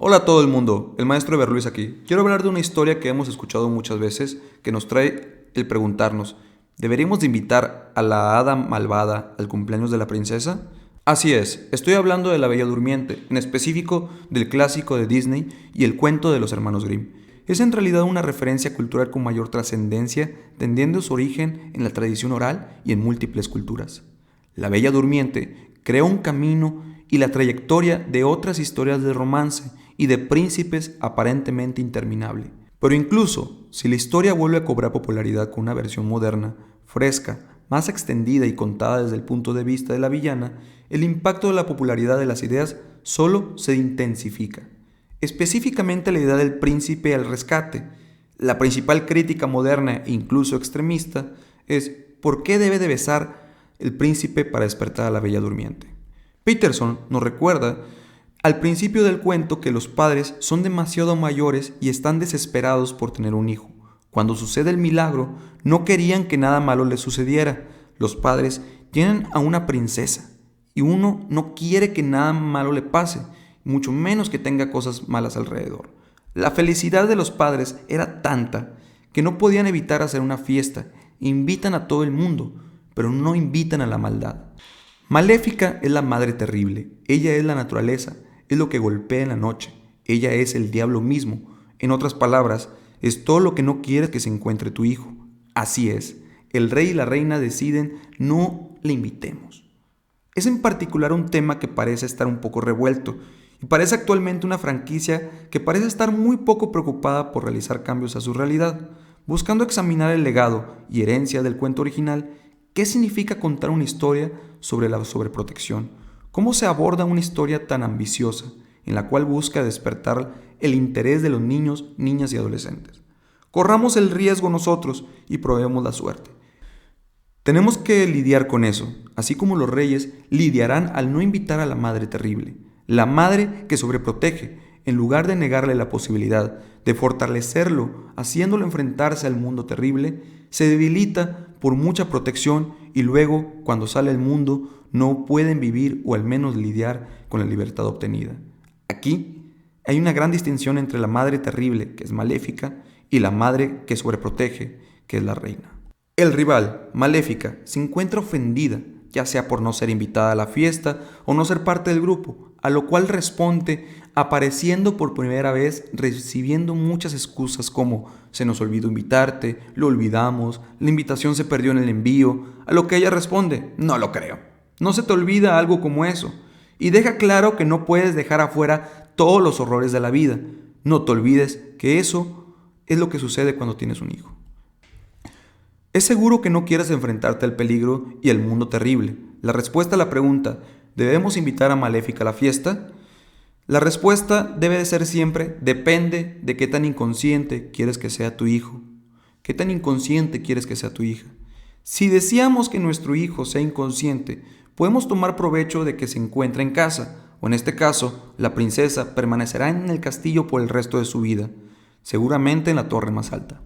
Hola a todo el mundo, el maestro Eber Luis aquí. Quiero hablar de una historia que hemos escuchado muchas veces, que nos trae el preguntarnos, ¿deberíamos de invitar a la hada malvada al cumpleaños de la princesa? Así es, estoy hablando de La Bella Durmiente, en específico del clásico de Disney y el cuento de los hermanos Grimm. Es en realidad una referencia cultural con mayor trascendencia, tendiendo su origen en la tradición oral y en múltiples culturas. La Bella Durmiente creó un camino y la trayectoria de otras historias de romance y de príncipes aparentemente interminable. Pero incluso si la historia vuelve a cobrar popularidad con una versión moderna, fresca, más extendida y contada desde el punto de vista de la villana, el impacto de la popularidad de las ideas solo se intensifica. Específicamente la idea del príncipe al rescate. La principal crítica moderna e incluso extremista es ¿por qué debe de besar el príncipe para despertar a la Bella Durmiente? Peterson nos recuerda al principio del cuento que los padres son demasiado mayores y están desesperados por tener un hijo. Cuando sucede el milagro, no querían que nada malo les sucediera. Los padres tienen a una princesa y uno no quiere que nada malo le pase, mucho menos que tenga cosas malas alrededor. La felicidad de los padres era tanta que no podían evitar hacer una fiesta. Invitan a todo el mundo, pero no invitan a la maldad. Maléfica es la madre terrible, ella es la naturaleza, es lo que golpea en la noche, ella es el diablo mismo. En otras palabras, es todo lo que no quieres que se encuentre tu hijo. Así es, el rey y la reina deciden no le invitemos. Es en particular un tema que parece estar un poco revuelto y parece actualmente una franquicia que parece estar muy poco preocupada por realizar cambios a su realidad, buscando examinar el legado y herencia del cuento original. ¿Qué significa contar una historia sobre la sobreprotección? ¿Cómo se aborda una historia tan ambiciosa en la cual busca despertar el interés de los niños, niñas y adolescentes? Corramos el riesgo nosotros y probemos la suerte. Tenemos que lidiar con eso, así como los reyes lidiarán al no invitar a la madre terrible, la madre que sobreprotege, en lugar de negarle la posibilidad de fortalecerlo, haciéndolo enfrentarse al mundo terrible, se debilita por mucha protección y luego, cuando sale al mundo, no pueden vivir o al menos lidiar con la libertad obtenida. Aquí hay una gran distinción entre la madre terrible, que es maléfica, y la madre que sobreprotege, que es la reina. El rival, Maléfica, se encuentra ofendida, ya sea por no ser invitada a la fiesta o no ser parte del grupo, a lo cual responde apareciendo por primera vez, recibiendo muchas excusas como se nos olvidó invitarte, lo olvidamos, la invitación se perdió en el envío, a lo que ella responde, no lo creo. No se te olvida algo como eso. Y deja claro que no puedes dejar afuera todos los horrores de la vida. No te olvides que eso es lo que sucede cuando tienes un hijo. Es seguro que no quieres enfrentarte al peligro y al mundo terrible. La respuesta a la pregunta, ¿debemos invitar a Maléfica a la fiesta? La respuesta debe de ser siempre, depende de qué tan inconsciente quieres que sea tu hijo. ¿Qué tan inconsciente quieres que sea tu hija? Si deseamos que nuestro hijo sea inconsciente, podemos tomar provecho de que se encuentra en casa, o en este caso, la princesa permanecerá en el castillo por el resto de su vida, seguramente en la torre más alta.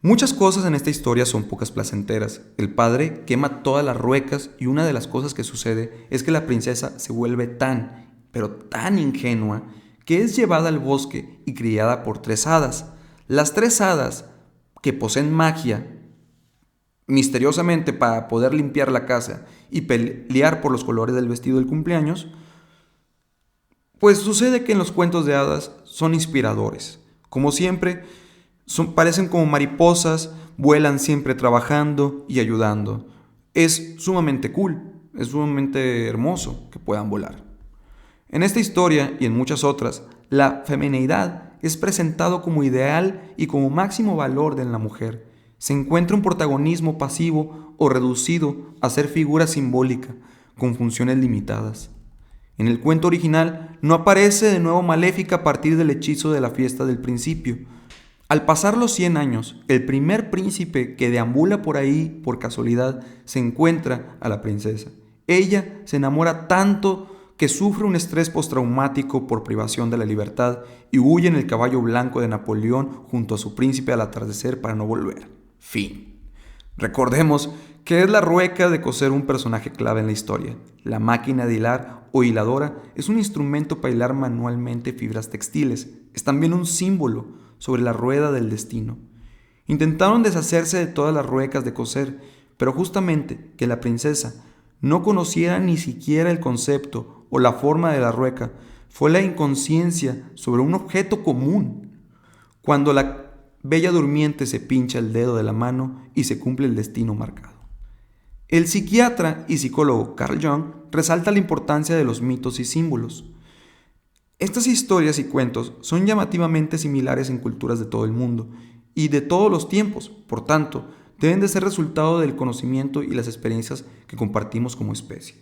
Muchas cosas en esta historia son pocas placenteras. El padre quema todas las ruecas y una de las cosas que sucede es que la princesa se vuelve tan, pero tan ingenua que es llevada al bosque y criada por 3 hadas. Las 3 hadas que poseen magia misteriosamente para poder limpiar la casa y pelear por los colores del vestido del cumpleaños, pues sucede que en los cuentos de hadas son inspiradores. Como siempre, parecen como mariposas, vuelan siempre trabajando y ayudando. Es sumamente cool, es sumamente hermoso que puedan volar. En esta historia y en muchas otras, la femineidad es presentado como ideal y como máximo valor de la mujer. Se encuentra un protagonismo pasivo o reducido a ser figura simbólica, con funciones limitadas. En el cuento original no aparece de nuevo Maléfica a partir del hechizo de la fiesta del principio. Al pasar los 100 años, el primer príncipe que deambula por ahí por casualidad se encuentra a la princesa. Ella se enamora tanto que sufre un estrés postraumático por privación de la libertad y huye en el caballo blanco de Napoleón junto a su príncipe al atardecer para no volver. Fin. Recordemos ¿Qué es la rueca de coser un personaje clave en la historia? La máquina de hilar o hiladora es un instrumento para hilar manualmente fibras textiles. Es también un símbolo sobre la rueda del destino. Intentaron deshacerse de todas las ruecas de coser, pero justamente que la princesa no conociera ni siquiera el concepto o la forma de la rueca fue la inconsciencia sobre un objeto común. Cuando la bella durmiente se pincha el dedo de la mano y se cumple el destino marcado. El psiquiatra y psicólogo Carl Jung resalta la importancia de los mitos y símbolos. Estas historias y cuentos son llamativamente similares en culturas de todo el mundo y de todos los tiempos, por tanto, deben de ser resultado del conocimiento y las experiencias que compartimos como especie.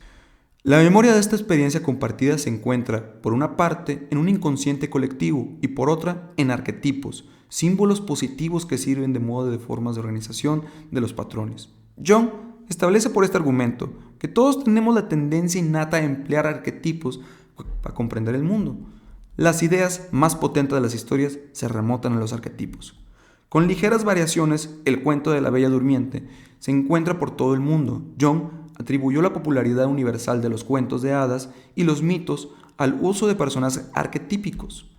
La memoria de esta experiencia compartida se encuentra, por una parte, en un inconsciente colectivo y por otra, en arquetipos, símbolos positivos que sirven de modo de formas de organización de los patrones. Jung establece por este argumento que todos tenemos la tendencia innata a emplear arquetipos para comprender el mundo. Las ideas más potentes de las historias se remontan a los arquetipos. Con ligeras variaciones, el cuento de la Bella Durmiente se encuentra por todo el mundo. Jung atribuyó la popularidad universal de los cuentos de hadas y los mitos al uso de personajes arquetípicos.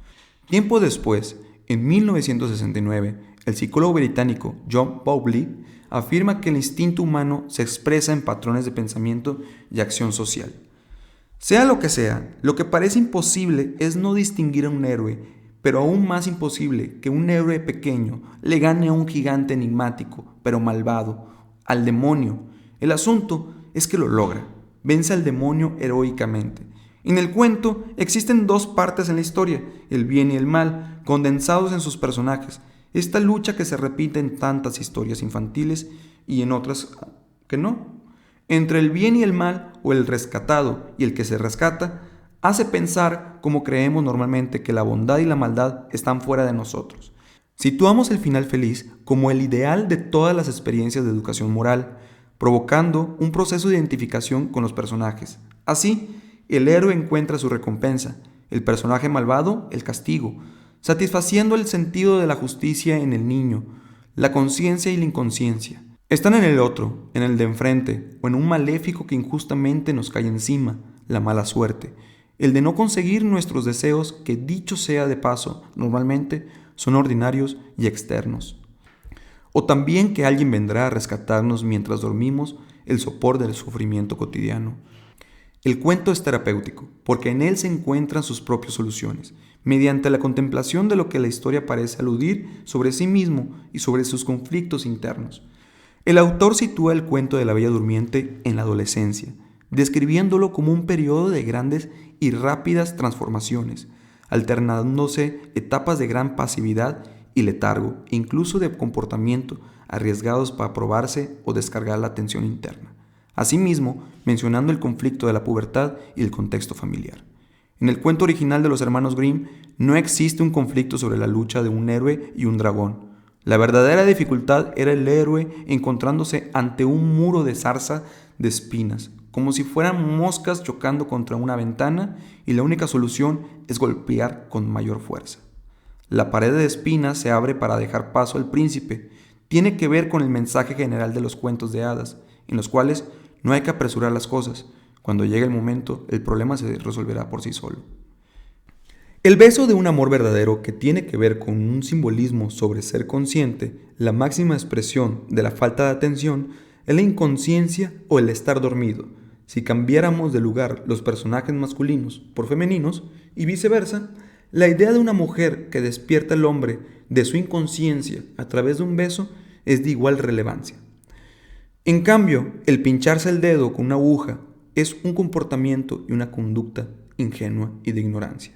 Tiempo después, en 1969, el psicólogo británico John Bowlby afirma que el instinto humano se expresa en patrones de pensamiento y acción social. Sea lo que parece imposible es no distinguir a un héroe, pero aún más imposible que un héroe pequeño le gane a un gigante enigmático, pero malvado, al demonio. El asunto es que lo logra, vence al demonio heroicamente. En el cuento existen dos partes en la historia, el bien y el mal, condensados en sus personajes. Esta lucha que se repite en tantas historias infantiles y en otras que no, entre el bien y el mal o el rescatado y el que se rescata, hace pensar, como creemos normalmente, que la bondad y la maldad están fuera de nosotros. Situamos el final feliz como el ideal de todas las experiencias de educación moral, provocando un proceso de identificación con los personajes. Así, el héroe encuentra su recompensa, el personaje malvado el castigo, satisfaciendo el sentido de la justicia en el niño, la conciencia y la inconsciencia. Están en el otro, en el de enfrente, o en un maléfico que injustamente nos cae encima, la mala suerte, el de no conseguir nuestros deseos que, dicho sea de paso, normalmente son ordinarios y externos. O también que alguien vendrá a rescatarnos mientras dormimos, el sopor del sufrimiento cotidiano. El cuento es terapéutico, porque en él se encuentran sus propias soluciones, mediante la contemplación de lo que la historia parece aludir sobre sí mismo y sobre sus conflictos internos. El autor sitúa el cuento de la Bella Durmiente en la adolescencia, describiéndolo como un periodo de grandes y rápidas transformaciones, alternándose etapas de gran pasividad y letargo, e incluso de comportamiento arriesgados para probarse o descargar la tensión interna. Asimismo, mencionando el conflicto de la pubertad y el contexto familiar. En el cuento original de los hermanos Grimm no existe un conflicto sobre la lucha de un héroe y un dragón. La verdadera dificultad era el héroe encontrándose ante un muro de zarza de espinas, como si fueran moscas chocando contra una ventana, y la única solución es golpear con mayor fuerza. La pared de espinas se abre para dejar paso al príncipe. Tiene que ver con el mensaje general de los cuentos de hadas, en los cuales no hay que apresurar las cosas. Cuando llegue el momento, el problema se resolverá por sí solo. El beso de un amor verdadero, que tiene que ver con un simbolismo sobre ser consciente, la máxima expresión de la falta de atención, es la inconsciencia o el estar dormido. Si cambiáramos de lugar los personajes masculinos por femeninos y viceversa, la idea de una mujer que despierta al hombre de su inconsciencia a través de un beso es de igual relevancia. En cambio, el pincharse el dedo con una aguja es un comportamiento y una conducta ingenua y de ignorancia.